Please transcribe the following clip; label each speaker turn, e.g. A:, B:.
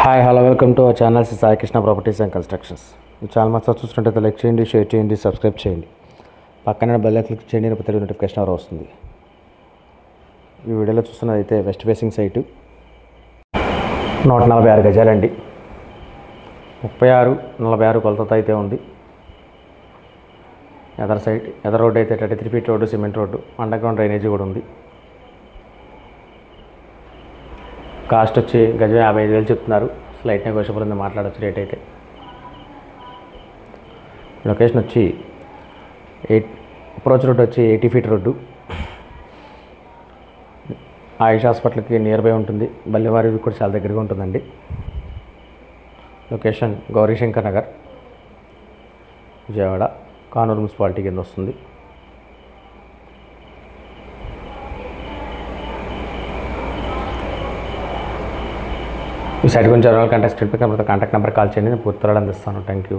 A: Hi hello welcome to our channel Sai Krishna properties and constructions. ఈ channel మొత్తం చూసినట్టయితే like చేయండి, షేర్ చేయండి, సబ్స్క్రైబ్ చేయండి. పక్కన బెల్ క్లిక్ చేయండి, ప్రతి నోటిఫికేషన్ ఎవరు వస్తుంది. ఈ వీడియోలో చూస్తున్నది అయితే వెస్ట్ ఫేసింగ్ సైటు 146 గజాలండి. 36-46 కొలతతో అయితే ఉంది. ఎదర్ రోడ్డు అయితే 33 feet road, cement road, under ground drainage కూడా ఉంది. కాస్ట్ వచ్చి గజం 55,000 చెప్తున్నారు. స్లైట్ నెగోషియబుల్ ఉంది, మాట్లాడచ్చు రేట్ అయితే. లొకేషన్ వచ్చి అప్రోచ్ రోడ్ వచ్చి 80 ఫీట్ రోడ్డు, ఆయుష్ హాస్పిటల్కి నియర్ బై ఉంటుంది. బల్లివారి కూడా చాలా దగ్గరగా ఉంటుందండి. లొకేషన్ గౌరీశంకర్ నగర్, విజయవాడ, కానూరు మున్సిపాలిటీ కింద వస్తుంది. ఈ సైట్ గురించి ఎవరైనా కాంటాక్ట్ నెంబర్ కాల్ చేయండి, నేను పూర్తి అందిస్తాను. Thank you.